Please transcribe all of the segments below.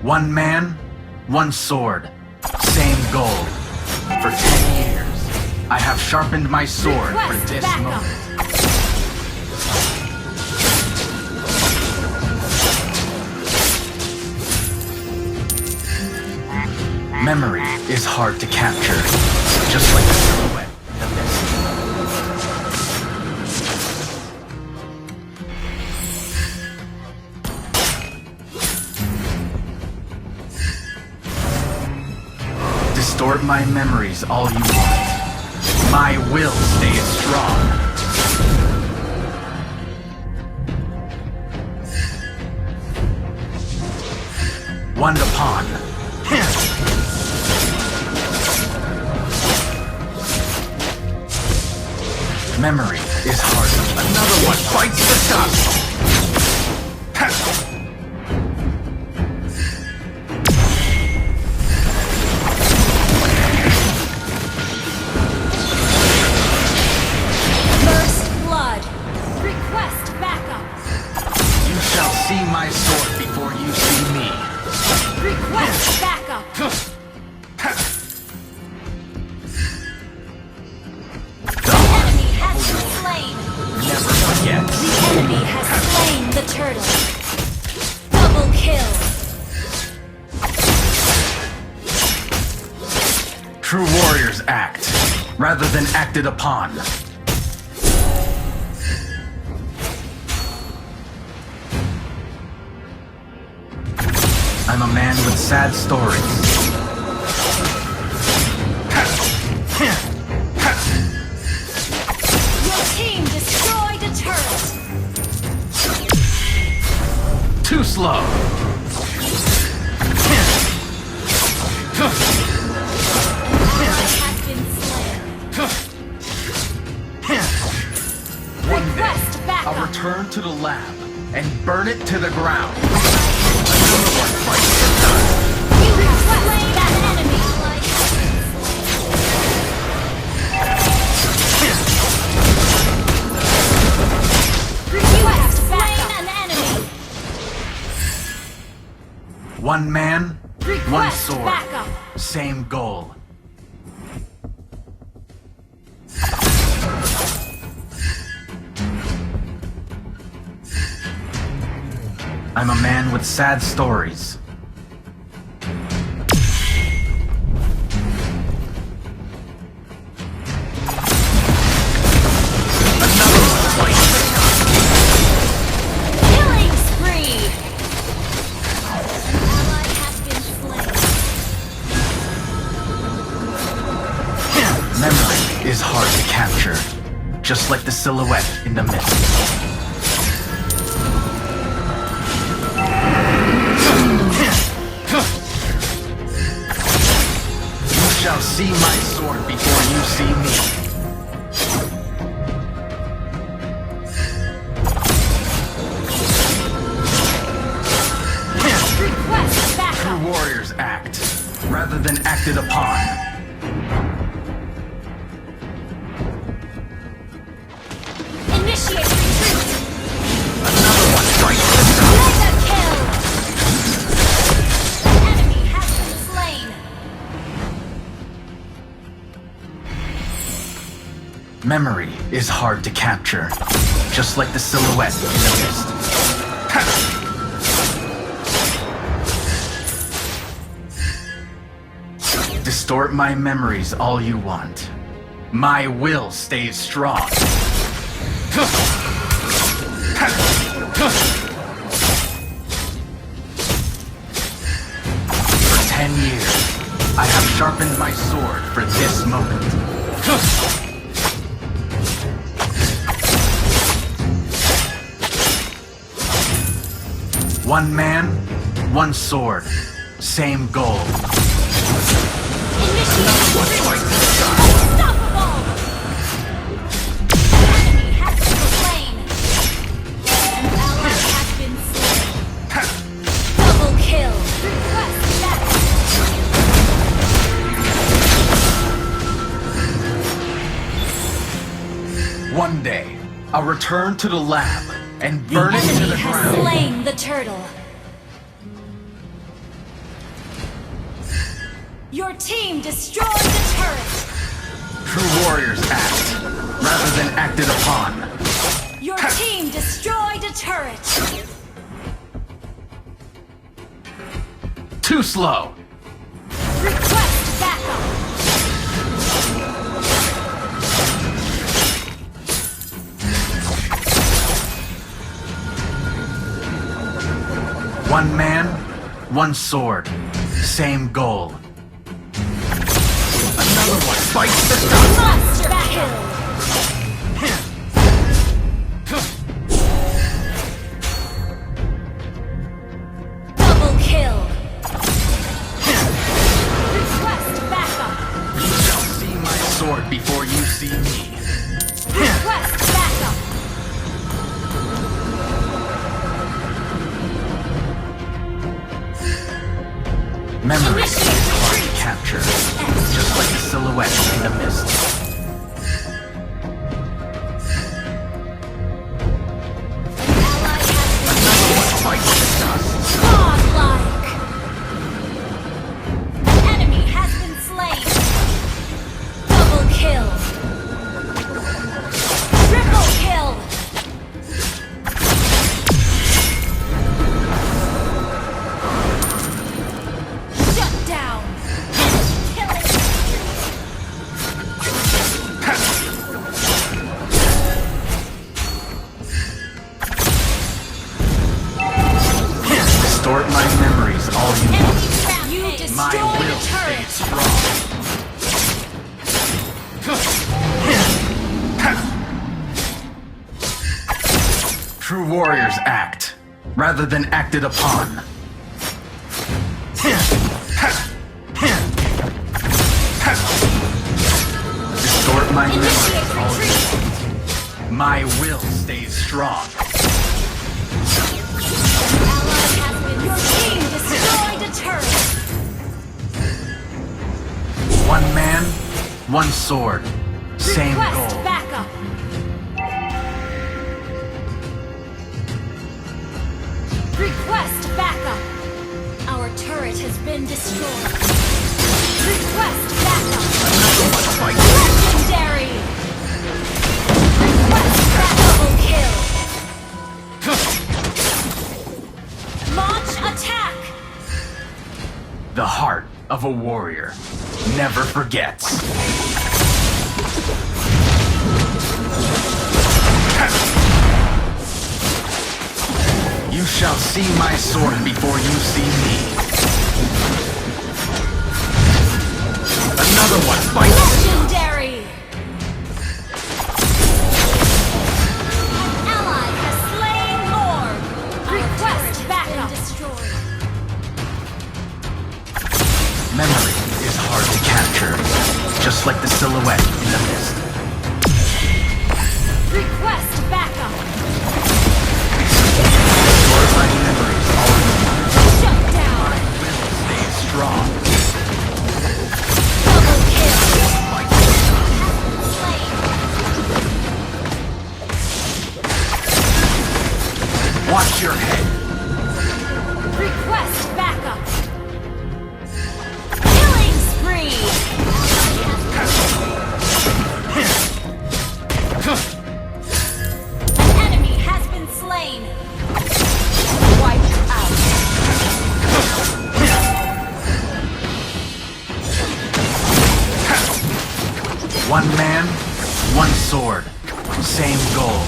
One man, one sword, same goal. For 10 years, I have sharpened my sword for this moment. Memory is hard to capture, just like a silhouette in the mist. Distort my memories all you want. My will stays strong. One to pawn. Memory is hard. Another one bites the dust. First blood. Request backup. You shall see my sword before you see me. Request backup. Never forget. The enemy has slain the turtle. Double kill. True warriors act, rather than acted upon. I'm a man with sad stories. Your team destroyed a turret. Too slow. Ally has been slain. One day, Request backup. I'll return to the lab and burn it to the ground. Another one bites the dust. You have slain that enemy. You have slain an enemy. One man, one Request sword, backup. same goal. I'm a man with sad stories. Another one bites the dust. Killing spree. An ally has been slain. Memory is hard to capture, just like the silhouette in the mist. You shall see my sword before you see me. Request backup. True warriors act, rather than acted upon. Initiate retreat. Another one bites the dust. Mega kill. An enemy has been slain. Memory is hard to capture, just like the silhouette in the mist. Distort my memories all you want. My will stays strong. For 10 years, I have sharpened my sword for this moment. One man, one sword, same goal. Initiate retreat. Unstoppable. Enemy has been slain. An ally has been slain. Double kill. Request backup. One day, I'll return to the lab and The burn it to enemy the has ground. slain the turtle. Your team destroyed the turret. True warriors act, rather than acted upon. Your team destroyed a turret. Too slow. Request backup. One man, one sword, same goal. Another one fights the dust. Monster kill. Double kill. Request backup. You shall see my sword before you see me. Request backup. Memory is hard to capture, just like a silhouette in the mist. Another one fights the dust. Godlike. An enemy has been slain. Double kill. Triple kill. Shut down. Killing. Distort my memories all you want. Enemy rampage. You My destroyed will a stays turret. strong. True warriors act, rather than acted upon. Distort my memories Initiate all you retreat. want. My will stays strong. Ally has been. Your team destroyed a turret. One man, one sword, same Request goal. backup. Request backup. Our turret has been destroyed. Request backup. Another one fights. Legendary. Request backup. Kill. Launch attack. The heart of a warrior never forgets. You shall see my sword before you see me. Another one fights. Legendary. An ally has slain Lord. Request backup. Destroyed. Memory is hard to capture, just like the silhouette in the mist. Request backup. Distort my memories all you want. Shut down. Will stays strong. Double kill. Fight. Slain. Watch your head. Request backup. Killing spree. An enemy has been slain. Wiped out. One man, one sword, same goal.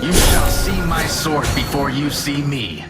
You shall see my sword before you see me.